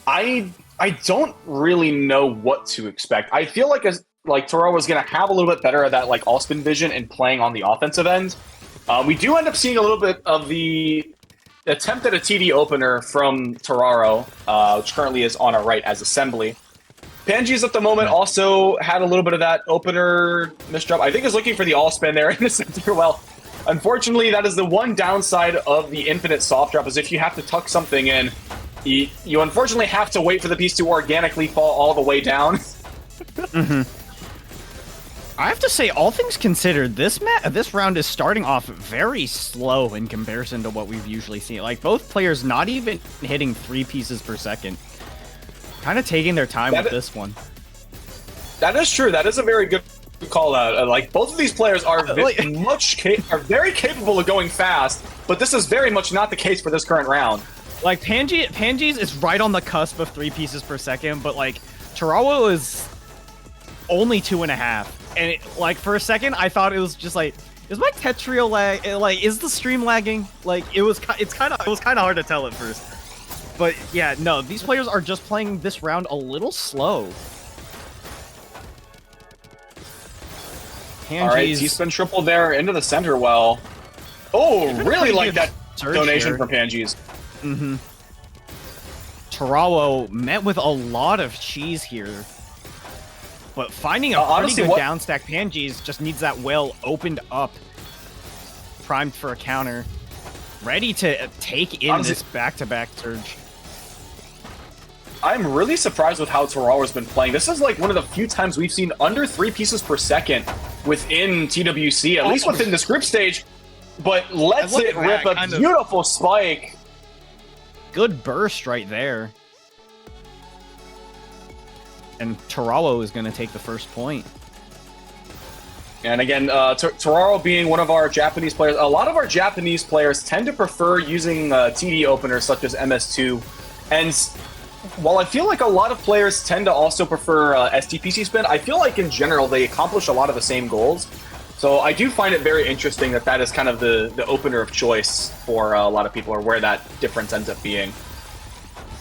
I don't really know what to expect. I feel like Torowo is going to have a little bit better at that like all-spin vision and playing on the offensive end. We do end up seeing a little bit of the attempt at a TD opener from Torowo, which currently is on our right as assembly. PANGEEZ at the moment also had a little bit of that opener misdrop. I think is looking for the all-spin there in the center. Well, unfortunately, that is the one downside of the infinite soft drop, is if you have to tuck something in, you unfortunately have to wait for the piece to organically fall all the way down. I have to say, all things considered, this round is starting off very slow in comparison to what we've usually seen. Like, both players not even hitting 3 pieces per second. Kind of taking their time with this one. That is true. That is a very good call out. Like, both of these players are very capable of going fast, but this is very much not the case for this current round. Like, PANGEEZ is right on the cusp of 3 pieces per second, but, like, Torawo is only 2.5. And, like, for a second, I thought it was just, like, is my Tetrio lag, like, is the stream lagging? Like, it was kind of hard to tell at first. But, yeah, no, these players are just playing this round a little slow. All right, T-spin triple there into the center well. Oh, really like that donation here from PANGEEZ. Torawo met with a lot of cheese here. But finding a pretty good downstack, PANGEEZ just needs that well opened up. Primed for a counter. Ready to take in this back-to-back surge. I'm really surprised with how Torawo's been playing. This is like one of the few times we've seen under 3 pieces per second within TWC, at least within this group stage. But lets it rip a beautiful spike. Good burst right there. And Torawo is going to take the first point. And again, Torawo being one of our Japanese players, a lot of our Japanese players tend to prefer using TD openers such as MS2. And while I feel like a lot of players tend to also prefer STPC spin, I feel like in general they accomplish a lot of the same goals. So I do find it very interesting that that is kind of the opener of choice for a lot of people, or where that difference ends up being.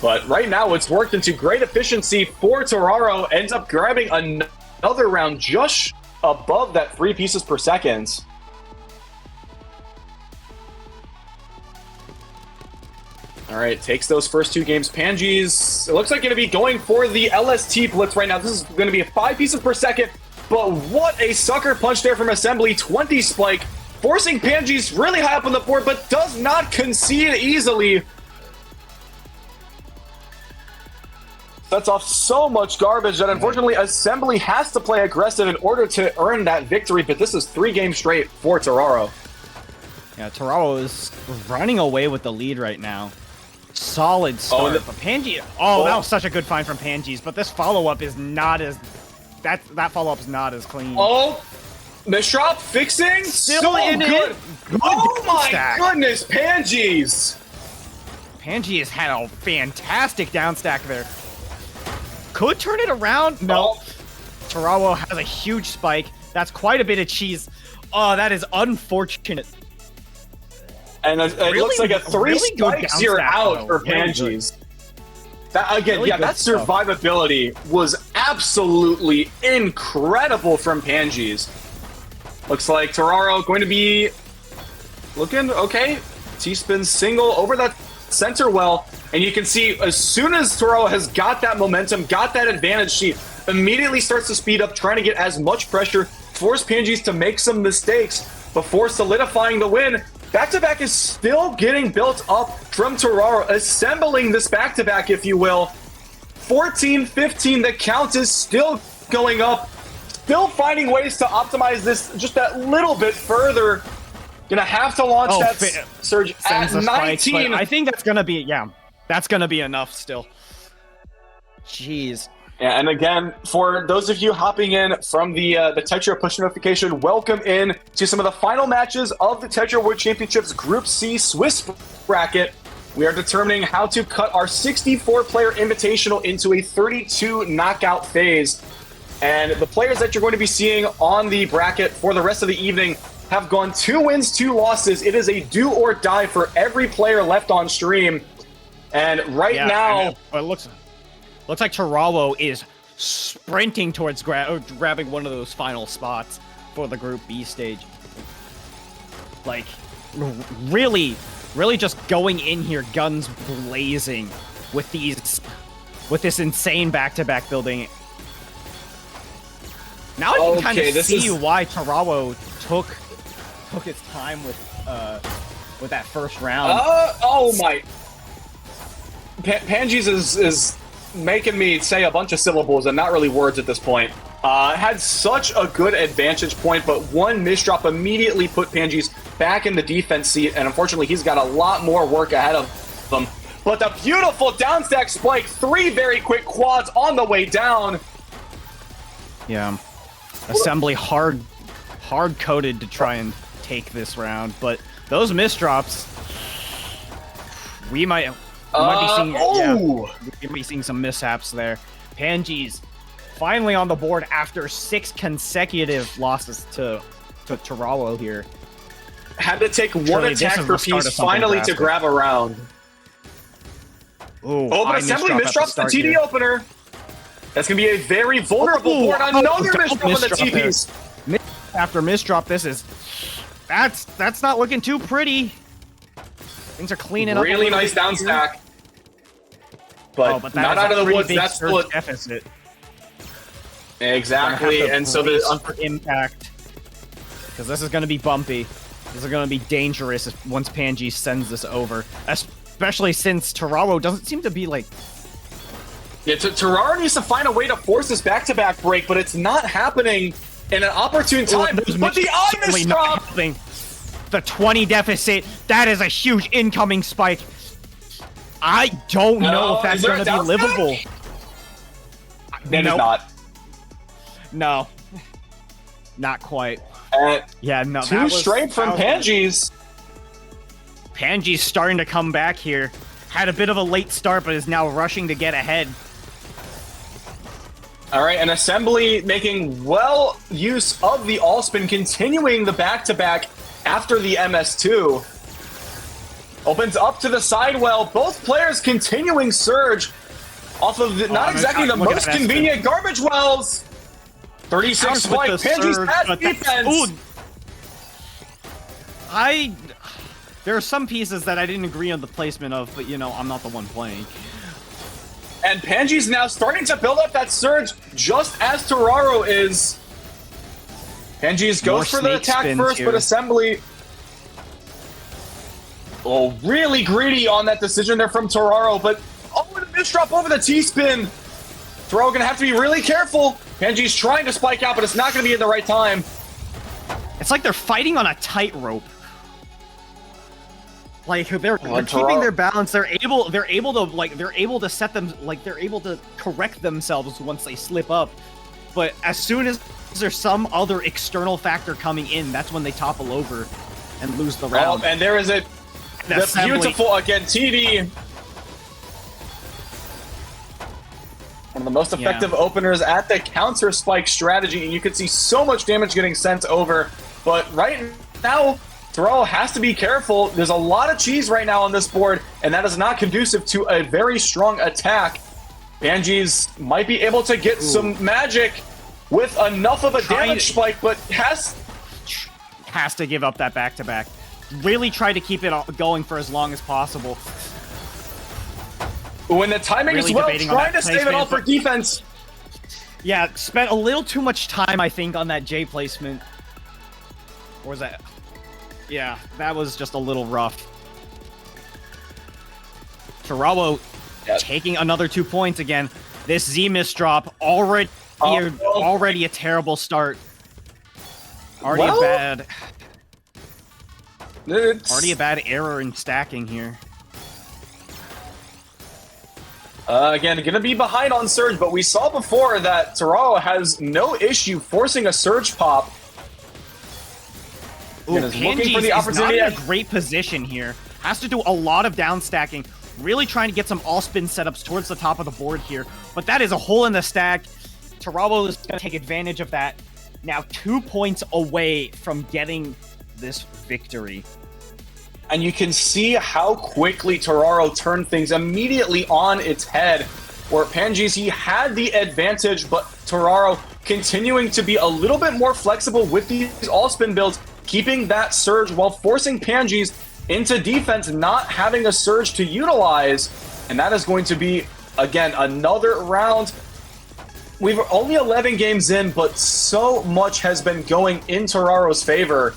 But right now it's worked into great efficiency for Torawo, ends up grabbing another round just above that 3 pieces per second. All right, takes those first 2 games. PANGEEZ, it looks like going to be going for the LST Blitz right now. This is going to be a 5 pieces per second, but what a sucker punch there from Assembly. 20 spike, forcing PANGEEZ really high up on the board, but does not concede easily. Sets off so much garbage that unfortunately Assembly has to play aggressive in order to earn that victory, but this is 3 games straight for Torawo. Yeah, Torawo is running away with the lead right now. Solid start, but PANGEEZ... Oh, that was such a good find from PANGEEZ, but this follow-up is not as... That follow-up is not as clean. Oh, misdrop fixing? Still so in good. it. Oh my goodness, PANGEEZ! PANGEEZ had a fantastic downstack there. Could turn it around? No. Torawo has a huge spike. That's quite a bit of cheese. Oh, that is unfortunate. And it looks like a 3 spikes you're out for PANGEEZ. That, again, really that survivability was absolutely incredible from PANGEEZ. Looks like Torawo going to be looking okay. T-spin single over that center well, and you can see as soon as Torawo has got that momentum, got that advantage, she immediately starts to speed up, trying to get as much pressure, force PANGEEZ to make some mistakes before solidifying the win. Back-to-back is still getting built up from Torawo, assembling this back-to-back, if you will. 14-15, the count is still going up, still finding ways to optimize this just that little bit further. Gonna have to launch that surge at 19. Spikes, I think that's gonna be, that's gonna be enough still. Jeez. Yeah, and again, for those of you hopping in from the Tetra push notification, welcome in to some of the final matches of the Tetra World Championships Group C Swiss bracket. We are determining how to cut our 64-player invitational into a 32 knockout phase. And the players that you're going to be seeing on the bracket for the rest of the evening have gone 2 wins, 2 losses. It is a do or die for every player left on stream. And right now, Looks like TORAWO is sprinting towards grabbing one of those final spots for the Group B stage. Like, really just going in here, guns blazing, with this insane back-to-back building. Now I can kind of see why TORAWO took its time with that first round. Oh my! PANGEEZ is making me say a bunch of syllables and not really words at this point. Had such a good advantage point, but one misdrop immediately put PANGEEZ back in the defense seat, and unfortunately he's got a lot more work ahead of him. But the beautiful downstack spike, 3 very quick quads on the way down. Yeah. Assembly hard-coded to try and take this round, but those misdrops, we might be seeing some mishaps there. PANGEEZ finally on the board after 6 consecutive losses to TORAWO here. Had to take one attack per piece finally to grab a round. Ooh, but Assembly misdrops the TD opener. That's going to be a very vulnerable board. Another misdrop on the TPs. After misdrop, that's not looking too pretty. Things are cleaning up. Really nice down stack. But not out of the woods. That's split deficit. Exactly, and so the impact, because this is going to be bumpy. This is going to be dangerous once PANGEEZ sends this over, especially since TORAWO doesn't seem to be like. Yeah, TORAWO needs to find a way to force this back-to-back break, but it's not happening in an opportune time. But the eye misdrop! The 20 deficit, that is a huge incoming spike. I don't know if that's going to be livable. It is not. No. Not quite. Yeah, no. Too straight from PANGEEZ. PANGEEZ starting to come back here. Had a bit of a late start, but is now rushing to get ahead. All right, and Assembly making well use of the all-spin, continuing the back-to-back after the MS2. Opens up to the sidewell. Both players continuing surge off of not exactly the most convenient garbage wells. 36 spike. PANGEEZ has defense. There are some pieces that I didn't agree on the placement of, but you know, I'm not the one playing. And PANGEEZ now starting to build up that surge just as TORAWO is. PANGEEZ goes for the attack first, but Assembly... Oh, really greedy on that decision there from TORAWO, but oh, and a misdrop over the T-spin. TORAWO gonna have to be really careful. PANGEEZ trying to spike out, but it's not gonna be in the right time. It's like they're fighting on a tightrope. Like they're keeping their balance. They're able to set them, like they're able to correct themselves once they slip up. But as soon as there's some other external factor coming in, that's when they topple over and lose the round. Oh, and there is it. The beautiful, again, TD. One of the most effective openers at the counter spike strategy, and you can see so much damage getting sent over. But right now, TORAWO has to be careful. There's a lot of cheese right now on this board, and that is not conducive to a very strong attack. PANGEEZ might be able to get some magic with enough of a damage spike, but has to give up that back-to-back. Really try to keep it going for as long as possible. When the timing is well, trying to save it all for defense. Yeah, spent a little too much time, I think, on that J placement. Or was that... Yeah, that was just a little rough. TORAWO taking another 2 points again. This Z misdrop already a terrible start. Already a bad error in stacking here. Again, going to be behind on Surge, but we saw before that TORAWO has no issue forcing a Surge pop. Ooh, PANGEEZ is not in a great position here. Has to do a lot of down stacking. Really trying to get some all-spin setups towards the top of the board here. But that is a hole in the stack. TORAWO is going to take advantage of that. Now 2 points away from getting this victory. And you can see how quickly TORAWO turned things immediately on its head where PANGEEZ, he had the advantage, but TORAWO continuing to be a little bit more flexible with these all-spin builds, keeping that surge while forcing PANGEEZ into defense, not having a surge to utilize. And that is going to be, again, another round. We've only 11 games in, but so much has been going in TORAWO's favor.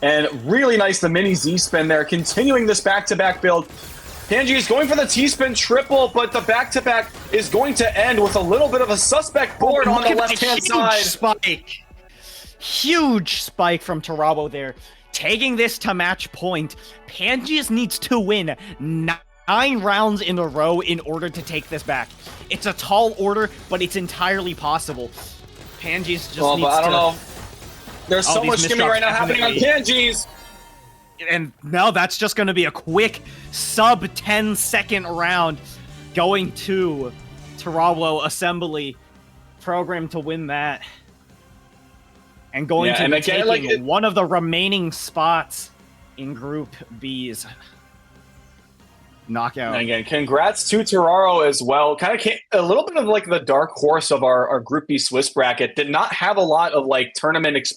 And really nice, the mini Z-spin there, continuing this back-to-back build. PANGEEZ going for the T-spin triple, but the back-to-back is going to end with a little bit of a suspect board on the left-hand side. Spike. Huge spike from TORAWO there. Taking this to match point, PANGEEZ needs to win 9 rounds in a row in order to take this back. It's a tall order, but it's entirely possible. PANGEEZ just needs to... I don't know. There's so much skimming right now happening on PANGEEZ. And now that's just going to be a quick sub 10-second round going to TORAWO Assembly, programmed to win that. And going to be taking one of the remaining spots in Group B's knockout. And again, congrats to TORAWO as well. Kind of a little bit of like the dark horse of our Group B Swiss bracket. Did not have a lot of like tournament experience